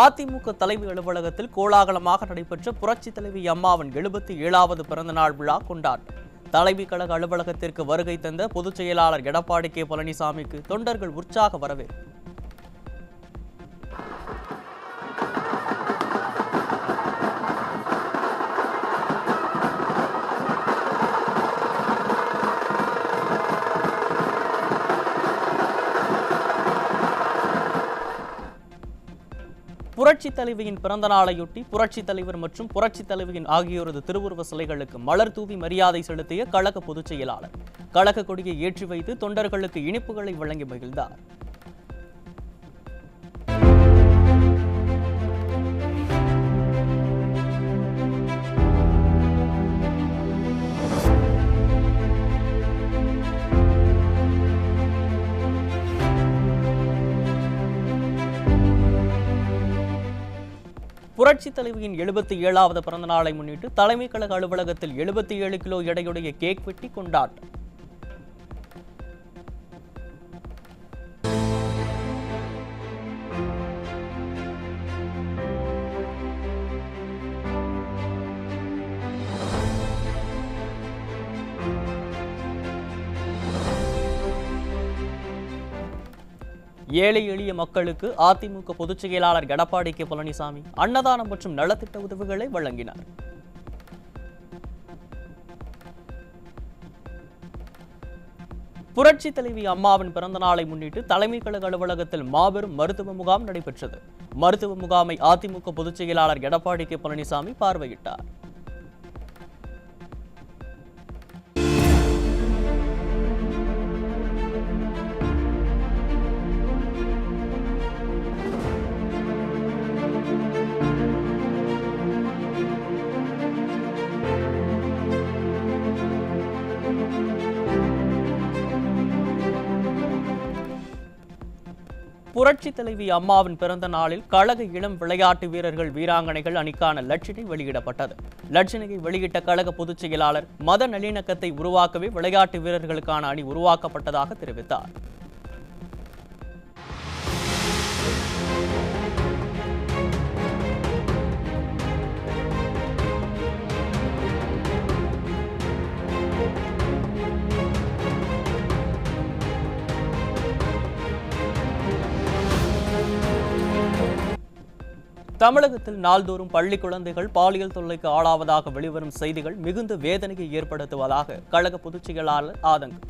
அதிமுக தலைமை அலுவலகத்தில் கோலாகலமாக நடைபெற்ற புரட்சித் தலைவி அம்மாவின் 77வது பிறந்தநாள் விழா கொண்டாட்டம். தலைமை கழக அலுவலகத்திற்கு வருகை தந்த பொதுச் செயலாளர் எடப்பாடி கே பழனிசாமிக்கு தொண்டர்கள் உற்சாக வரவேற்பு. புரட்சித் தலைவியின் பிறந்த நாளையொட்டி புரட்சித் தலைவர் மற்றும் புரட்சித் தலைவியின் ஆகியோரது திருவுருவ சிலைகளுக்கு மலர் தூவி மரியாதை செலுத்திய கழக பொதுச் செயலாளர் கழக கொடியை ஏற்றி வைத்து தொண்டர்களுக்கு இனிப்புகளை வழங்கி மகிழ்ந்தார். புரட்சித் தலைவியின் 77வது பிறந்த நாளை முன்னிட்டு தலைமை கழக அலுவலகத்தில் 77 கிலோ எடையுடைய கேக் வெட்டி கொண்டாட்டம். ஏழை எளிய மக்களுக்கு அதிமுக பொதுச் செயலாளர் எடப்பாடி கே பழனிசாமி அன்னதானம் மற்றும் நலத்திட்ட உதவிகளை வழங்கினார். புரட்சி தலைவி அம்மாவின் பிறந்த நாளை முன்னிட்டு தலைமை கழக அலுவலகத்தில் மாபெரும் மருத்துவ முகாம் நடைபெற்றது. மருத்துவ முகாமை அதிமுக பொதுச் செயலாளர் எடப்பாடி கே பழனிசாமி பார்வையிட்டார். புரட்சி தலைவி அம்மாவின் பிறந்த நாளில் கழக இளம் விளையாட்டு வீரர்கள் வீராங்கனைகள் அணிக்கான லட்சணை வெளியிடப்பட்டது. லட்சணையை வெளியிட்ட கழக பொதுச் செயலாளர் மத நல்லிணக்கத்தை உருவாக்கவே விளையாட்டு வீரர்களுக்கான அணி உருவாக்கப்பட்டதாக தெரிவித்தார். தமிழகத்தில் நாள்தோறும் பள்ளி குழந்தைகள் பாலியல் தொல்லைக்கு ஆளாவதாக வெளிவரும் செய்திகள் மிகுந்த வேதனையை ஏற்படுத்துவதாக கழக பொதுச் செயலாளர் ஆதங்கம்.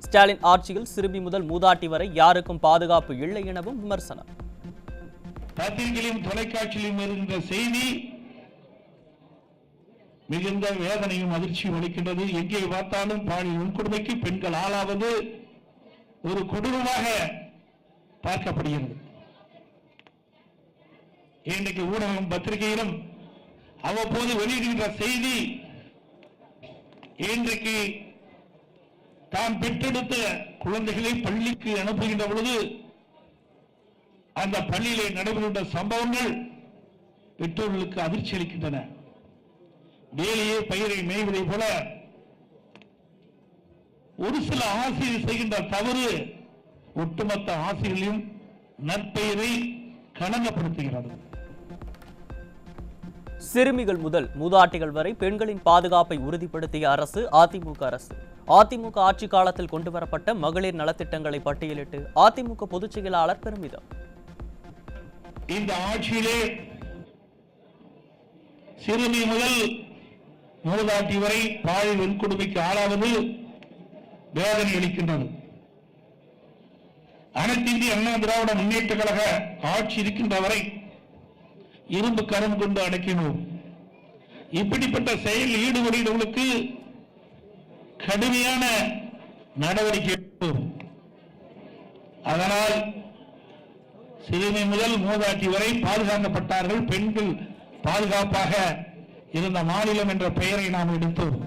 ஸ்டாலின் ஆட்சியில் சிறுமி முதல் மூதாட்டி வரை யாருக்கும் பாதுகாப்பு இல்லை எனவும் விமர்சனம். பத்திரிகையிலும் தொலைக்காட்சியிலும் இருந்த செய்தி மிகுந்த வேதனையும் அதிர்ச்சியும் அளிக்கின்றது. எங்கே பார்த்தாலும் பாலியல் வன்கொடுமைக்கு பெண்கள் ஆளாவது ஒரு கொடூரமாக பார்க்கப்படுகிறது. இன்றைக்கு ஊடகம் பத்திரிகையிலும் அவ்வப்போது வெளியிடுகின்ற செய்தி இன்றைக்கு தாம் பெற்றெடுத்த குழந்தைகளை பள்ளிக்கு அனுப்புகின்ற பொழுது அந்த பள்ளியிலே நடைபெறுகின்ற சம்பவங்கள் பெற்றோர்களுக்கு அதிர்ச்சி அளிக்கின்றன. வேலையே பயிரை மேய்வதை போல ஒரு சில ஆசிரியர் செய்கின்ற தவறு ஒட்டுமொத்த ஆசிரியர்களையும் நற்பெயரை களங்கப்படுத்துகிறது. சிறுமிகள் முதல் மூதாட்டிகள் வரை பெண்களின் பாதுகாப்பை உறுதிப்படுத்திய அரசு அதிமுக அரசு. அதிமுக ஆட்சி காலத்தில் கொண்டுவரப்பட்ட மகளிர் நலத்திட்டங்களை பட்டியலிட்டு அதிமுக பொதுச் செயலாளர் பெருமிதம். இந்த ஆட்சியிலே சிறுமி முதல் மூதாட்டி வரை பாலியல் வன்கொடுமைக்கு ஆளாவது வேதனை அளிக்கின்றது. அனைத்து இந்திய அண்ணா திராவிட முன்னேற்ற கழக ஆட்சி இருக்கின்ற வரை இரும்பு கரம் கொண்டு அடக்கினோம். இப்படிப்பட்ட செயலில் ஈடுபடுகிறவர்களுக்கு கடுமையான நடவடிக்கை எடுப்போம். அதனால் சிறுமி முதல் மூதாட்டி வரை பாதுகாக்கப்பட்டார்கள். பெண்கள் பாதுகாப்பாக இருந்த மாநிலம் என்ற பெயரை நாம் எடுத்தோம்.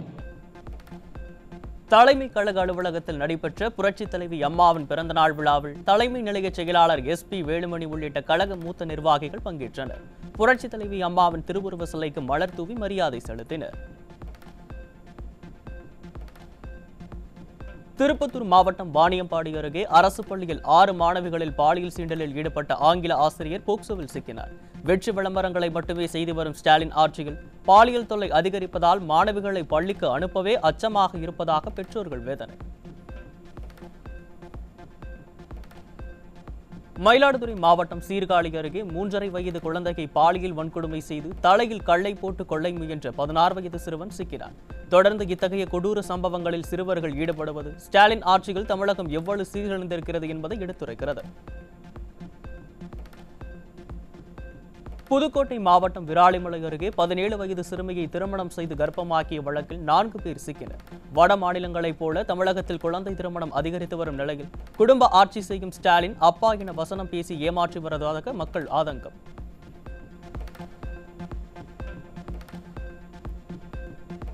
தலைமை கழக அலுவலகத்தில் நடைபெற்ற புரட்சித் தலைவி அம்மாவின் பிறந்தநாள் விழாவில் தலைமை நிலைய செயலாளர் SP வேலுமணி உள்ளிட்ட கழக மூத்த நிர்வாகிகள் பங்கேற்றனர். புரட்சித் தலைவி அம்மாவின் திருவுருவ சிலைக்கு மலர் தூவி மரியாதை செலுத்தினர். திருப்பத்தூர் மாவட்டம் வாணியம்பாடி அருகே அரசு பள்ளியில் 6 மாணவிகளில் பாலியல் சீண்டலில் ஈடுபட்ட ஆங்கில ஆசிரியர் போக்சோவில் சிக்கினார். வெற்றி விளம்பரங்களை மட்டுமே செய்து வரும் ஸ்டாலின் ஆட்சியில் பாலியல் தொல்லை அதிகரிப்பதால் மாணவிகளை பள்ளிக்கு அனுப்பவே அச்சமாக இருப்பதாக பெற்றோர்கள் வேதனை. மயிலாடுதுறை மாவட்டம் சீர்காழி அருகே 3.5 வயது குழந்தையை பாலியல் வன்கொடுமை செய்து தலையில் கல்லை போட்டு கொள்ளை முயன்ற 16 வயது சிறுவன் சிக்கினார். தொடர்ந்து இத்தகைய கொடூர சம்பவங்களில் சிறுவர்கள் ஈடுபடுவது ஸ்டாலின் ஆட்சியில் தமிழகம் எவ்வளவு சீரழிந்திருக்கிறது என்பதை எடுத்துரைக்கிறது. புதுக்கோட்டை மாவட்டம் விராலிமலை அருகே 17 வயது சிறுமியை திருமணம் செய்து கர்ப்பமாக்கிய வழக்கில் 4 பேர் சிக்கினர். வட மாநிலங்களைப் போல தமிழகத்தில் குழந்தை திருமணம் அதிகரித்து வரும் நிலையில் குடும்ப ஆட்சி செய்யும் ஸ்டாலின் அப்பா என வசனம் பேசி ஏமாற்றி வருவதாக மக்கள் ஆதங்கம்.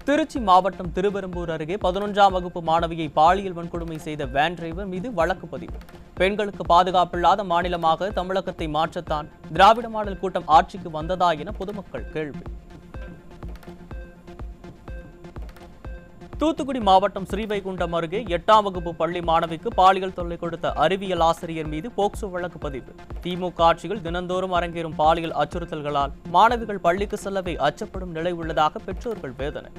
திருச்சி மாவட்டம் திருவெரும்பூர் அருகே 11ஆம் வகுப்பு மாணவியை பாலியல் வன்கொடுமை செய்த வேன் டிரைவர் மீது வழக்கு பதிவு. பெண்களுக்கு பாதுகாப்பில்லாத மாநிலமாக தமிழகத்தை மாற்றத்தான் திராவிட மாடல் கூட்டம் ஆட்சிக்கு வந்ததா என பொதுமக்கள் கேள்வி. தூத்துக்குடி மாவட்டம் ஸ்ரீவைகுண்டம் அருகே 8ஆம் வகுப்பு பள்ளி மாணவிக்கு பாலியல் தொல்லை கொடுத்த அறிவியல் ஆசிரியர் மீது போக்சோ வழக்கு பதிவு. திமுக ஆட்சியில் தினந்தோறும் அரங்கேறும் பாலியல் அச்சுறுத்தல்களால் மாணவிகள் பள்ளிக்கு செல்லவே அச்சப்படும் நிலை உள்ளதாக பெற்றோர்கள் வேதனை.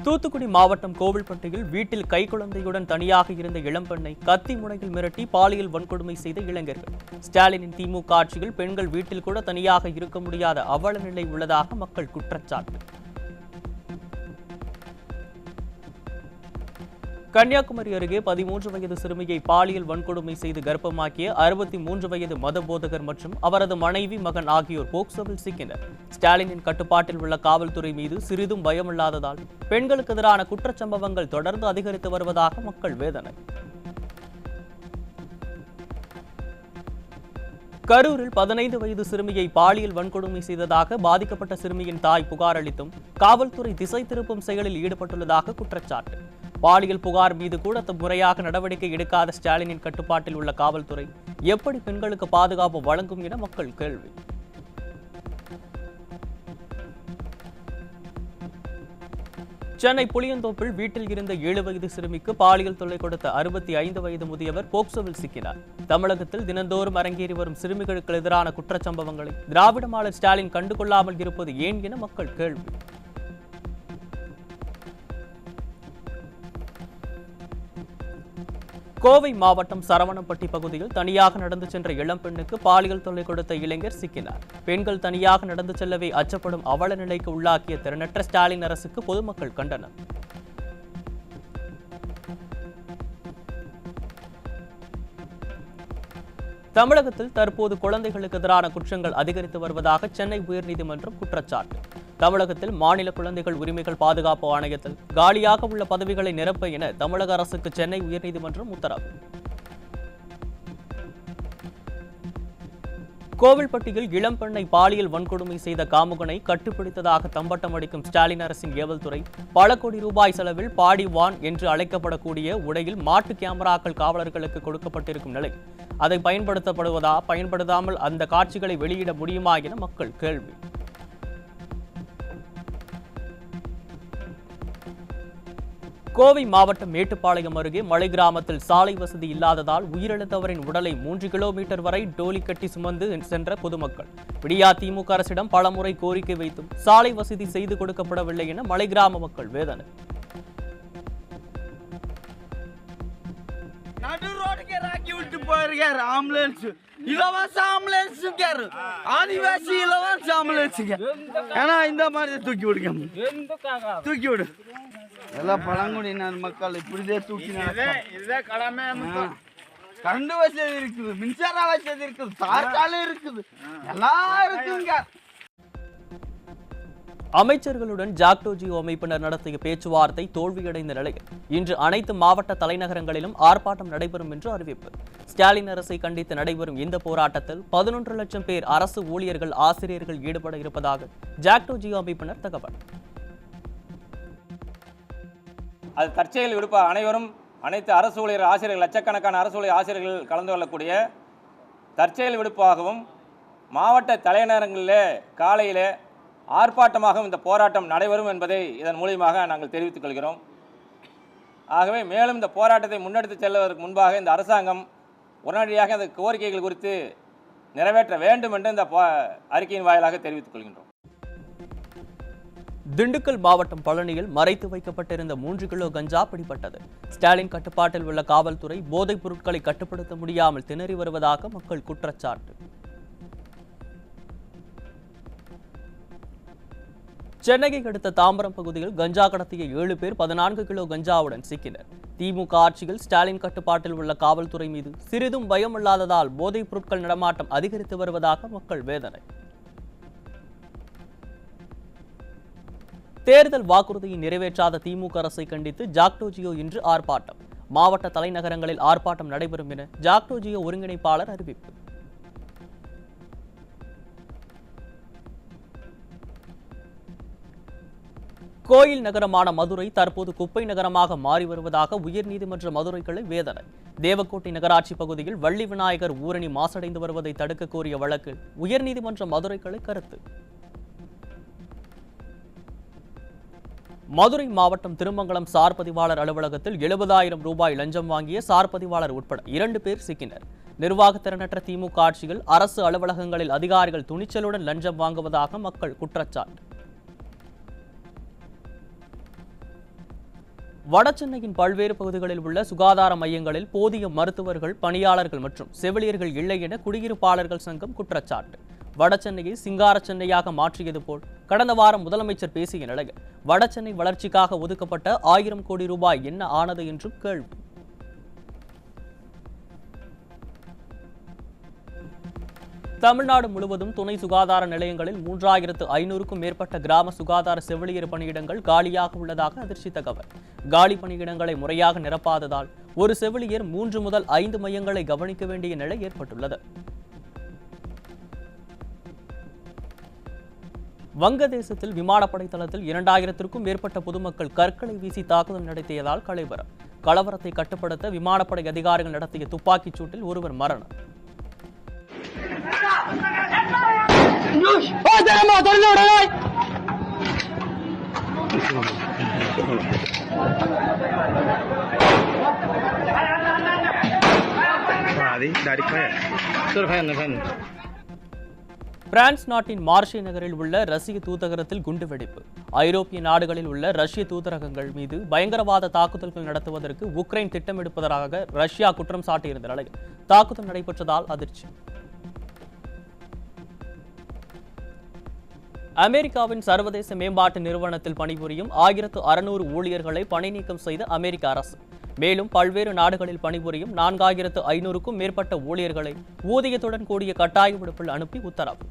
தூத்துக்குடி மாவட்டம் கோவில்பட்டியில் வீட்டில் கைக்குழந்தையுடன் தனியாக இருந்த இளம்பெண்ணை கத்தி முனையில் மிரட்டி பாலியல் வன்கொடுமை செய்த இளைஞர்கள். ஸ்டாலினின் திமுக ஆட்சியில் பெண்கள் வீட்டில் கூட தனியாக இருக்க முடியாத அவல நிலை உள்ளதாக மக்கள் குற்றச்சாட்டு. கன்னியாகுமரி அருகே 13 வயது சிறுமியை பாலியல் வன்கொடுமை செய்து கர்ப்பமாக்கிய 63 வயது மதபோதகர் மற்றும் அவரது மனைவி மகன் ஆகியோர் போக்சோவில் சிக்கினர். ஸ்டாலினின் கட்டுப்பாட்டில் உள்ள காவல்துறை மீது சிறிதும் பயமில்லாததால் பெண்களுக்கு எதிரான குற்றச்சம்பவங்கள் தொடர்ந்து அதிகரித்து வருவதாக மக்கள் வேதனை. கரூரில் 15 வயது சிறுமியை பாலியல் வன்கொடுமை செய்ததாக பாதிக்கப்பட்ட சிறுமியின் தாய் புகார் அளித்தும் காவல்துறை திசை திருப்பும் செயலில் ஈடுபட்டுள்ளதாக குற்றச்சாட்டு. பாலியல் புகார் மீது கூட முறையாக நடவடிக்கை எடுக்காத ஸ்டாலினின் கட்டுப்பாட்டில் உள்ள காவல்துறை எப்படி பெண்களுக்கு பாதுகாப்பு வழங்கும் என மக்கள் கேள்வி. சென்னை புளியந்தோப்பில் வீட்டில் இருந்த 7 வயது சிறுமிக்கு பாலியல் தொல்லை கொடுத்த 65 வயது முதியவர் போக்சோவில் சிக்கினார். தமிழகத்தில் தினந்தோறும் அரங்கேறி வரும் சிறுமிகளுக்கு எதிரான குற்றச்சம்பவங்களை திராவிட மாடல் ஸ்டாலின் கண்டுகொள்ளாமல் இருப்பது ஏன் என மக்கள் கேள்வி. கோவை மாவட்டம் சரவணம்பட்டி பகுதியில் தனியாக நடந்து சென்ற இளம்பெண்ணுக்கு பாலியல் தொல்லை கொடுத்த இளைஞர் சிக்கினார். பெண்கள் தனியாக நடந்து செல்லவே அச்சப்படும் அவல நிலைக்கு உள்ளாக்கிய திறனற்ற ஸ்டாலின் அரசுக்கு பொதுமக்கள் கண்டனர். தமிழகத்தில் தற்போது குழந்தைகளுக்கு எதிரான குற்றங்கள் அதிகரித்து வருவதாக சென்னை உயர்நீதிமன்றம் குற்றச்சாட்டு. தமிழகத்தில் மாநில குழந்தைகள் உரிமைகள் பாதுகாப்பு ஆணையத்தில் காலியாக உள்ள பதவிகளை நிரப்ப என தமிழக அரசுக்கு சென்னை உயர்நீதிமன்றம் உத்தரவு. கோவில்பட்டியில் இளம்பெண்ணை பாலியல் வன்கொடுமை செய்த காமுகனை கட்டுப்பிடித்ததாக தம்பட்டம் அடிக்கும் ஸ்டாலின் அரசின் ஏவல்துறை பல கோடி ரூபாய் செலவில் பாடி வான் என்று அழைக்கப்படக்கூடிய உடையில் மாட்டு கேமராக்கள் காவலர்களுக்கு கொடுக்கப்பட்டிருக்கும் நிலை அதை பயன்படுத்தாமல் அந்த காட்சிகளை வெளியிட முடியுமா என மக்கள் கேள்வி. கோவை மாவட்டம் மேட்டுப்பாளையம் அருகே மலை கிராமத்தில் சாலை வசதி இல்லாததால் உயிரிழந்தவரின் உடலை 3 கிலோமீட்டர் வரை டோலி கட்டி சுமந்து சென்ற பொதுமக்கள். விடியா திமுக அரசிடம் பலமுறை கோரிக்கை வைத்தும் சாலை வசதி செய்து கொடுக்கப்படவில்லை என மலை கிராம மக்கள் வேதனை. இலவச ஆம்புலன்ஸ் ஆதிவாசி இலவச ஆம்புலன்ஸ் ஏன்னா இந்த மாதிரி தூக்கி விடு எல்லாம் பழங்குடியினர் மக்கள் இப்படிதே தூக்கி கரண்ட் வசதி இருக்குது, மின்சார வசதி இருக்குது, சாலை இருக்குது, எல்லாம் இருக்குங்க. அமைச்சர்களுடன் ஜாக்டோ ஜியோ அமைப்பினர் நடத்திய பேச்சுவார்த்தை தோல்வியடைந்த நிலையில் இன்று அனைத்து மாவட்ட தலைநகரங்களிலும் ஆர்ப்பாட்டம் நடைபெறும் என்று அறிவிப்பு. ஸ்டாலின் அரசை கண்டித்து நடைபெறும் இந்த போராட்டத்தில் 11 லட்சம் பேர் அரசு ஊழியர்கள் ஆசிரியர்கள் ஈடுபட இருப்பதாக ஜாக்டோ ஜியோ அமைப்பினர் தகவல். அது தற்செயல் விடுப்பா அனைவரும் அனைத்து அரசு ஊழியர் ஆசிரியர்கள் லட்சக்கணக்கான அரசு ஊழியர் ஆசிரியர்கள் கலந்து கொள்ளக்கூடிய தற்செயல் விடுப்பாகவும் மாவட்ட தலைநகரங்களில் காலையில் ஆர்ப்பாட்டமாக இந்த போராட்டம் நடைபெறும் என்பதை இதன் மூலியமாக நாங்கள் தெரிவித்துக் கொள்கிறோம். ஆகவே மேலும் இந்த போராட்டத்தை முன்னெடுத்து செல்வதற்கு முன்பாக இந்த அரசாங்கம் உடனடியாக இந்த கோரிக்கைகள் குறித்து நிறைவேற்ற வேண்டும் என்று இந்த அறிக்கையின் வாயிலாக தெரிவித்துக் கொள்கின்றோம். திண்டுக்கல் மாவட்டம் பழனியில் மறைத்து வைக்கப்பட்டிருந்த 3 கிலோ கஞ்சா பிடிபட்டது. ஸ்டாலின் கட்டுப்பாட்டில் உள்ள காவல்துறை போதைப் பொருட்களை கட்டுப்படுத்த முடியாமல் திணறி வருவதாக மக்கள் குற்றச்சாட்டு. சென்னையை அடுத்த தாம்பரம் பகுதியில் கஞ்சா கடத்திய 7 பேர் 14 கிலோ கஞ்சாவுடன் சிக்கினர். திமுக ஆட்சியில் ஸ்டாலின் கட்டுப்பாட்டில் உள்ள காவல்துறை மீது சிறிதும் பயமில்லாததால் போதைப் பொருட்கள் நடமாட்டம் அதிகரித்து வருவதாக மக்கள் வேதனை. தேர்தல் வாக்குறுதியை நிறைவேற்றாத திமுக அரசை கண்டித்து ஜாக்டோ ஜியோ இன்று ஆர்ப்பாட்டம். மாவட்ட தலைநகரங்களில் ஆர்ப்பாட்டம் நடைபெறும் என ஜாக்டோ ஜியோ ஒருங்கிணைப்பாளர் அறிவிப்பு. கோயில் நகரமான மதுரை தற்போது குப்பை நகரமாக மாறி வருவதாக உயர்நீதிமன்ற மதுரை கிளை வேதனை. தேவக்கோட்டை நகராட்சி பகுதியில் வள்ளி விநாயகர் ஊரணி மாசடைந்து வருவதை தடுக்க கோரிய வழக்கில் உயர்நீதிமன்ற மதுரை கிளை கருத்து. மதுரை மாவட்டம் திருமங்கலம் சார் பதிவாளர் அலுவலகத்தில் 70,000 ரூபாய் லஞ்சம் வாங்கிய சார் பதிவாளர் உட்பட 2 பேர் சிக்கினர். நிர்வாகத்திறனற்ற திமுக ஆட்சியில் அரசு அலுவலகங்களில் அதிகாரிகள் துணிச்சலுடன் லஞ்சம் வாங்குவதாக மக்கள் குற்றச்சாட்டு. வடசென்னையின் பல்வேறு பகுதிகளில் உள்ள சுகாதார மையங்களில் போதிய மருத்துவர்கள், பணியாளர்கள் மற்றும் செவிலியர்கள் இல்லை என குடியிருப்பாளர்கள் சங்கம் குற்றச்சாட்டு. வடசென்னையை சிங்கார சென்னையாக மாற்றியது போல் கடந்த வாரம் முதலமைச்சர் பேசிய நிலையில் வடசென்னை வளர்ச்சிக்காக ஒதுக்கப்பட்ட 1000 கோடி ரூபாய் என்ன ஆனது என்றும் கேள்வி. தமிழ்நாடு முழுவதும் துணை சுகாதார நிலையங்களில் 3500க்கும் மேற்பட்ட கிராம சுகாதார செவிலியர் பணியிடங்கள் காலியாக உள்ளதாக அதிர்ச்சி தகவல். காலி பணியிடங்களை முறையாக நிரப்பாததால் ஒரு செவிலியர் 3 முதல் 5 மையங்களை கவனிக்க வேண்டிய நிலை ஏற்பட்டுள்ளது. வங்கதேசத்தில் விமானப்படை தளத்தில் 2000க்கும் மேற்பட்ட பொதுமக்கள் கற்களை வீசி தாக்குதல் நடத்தியதால் கலவரத்தை கட்டுப்படுத்த விமானப்படை அதிகாரிகள் நடத்திய துப்பாக்கிச் சூட்டில் ஒருவர் மரணம். பிரான்ஸ் நாட்டின் மார்ஷே நகரில் உள்ள ரஷ்ய தூதரகத்தில் குண்டுவெடிப்பு. ஐரோப்பிய நாடுகளில் உள்ள ரஷ்ய தூதரகங்கள் மீது பயங்கரவாத தாக்குதல்கள் நடத்துவதற்கு உக்ரைன் திட்டமிடுப்பதாக ரஷ்யா குற்றம் சாட்டியிருந்த நிலையில் தாக்குதல் நடைபெற்றதால் அதிர்ச்சி. அமெரிக்காவின் சர்வதேச மேம்பாட்டு நிறுவனத்தில் பணிபுரியும் 1600 ஊழியர்களை பணி நீக்கம் செய்த அமெரிக்க அரசு. மேலும் பல்வேறு நாடுகளில் பணிபுரியும் 4500க்கும் மேற்பட்ட ஊழியர்களை ஊதியத்துடன் கூடிய கட்டாய விடுப்பில் அனுப்பி உத்தரவு.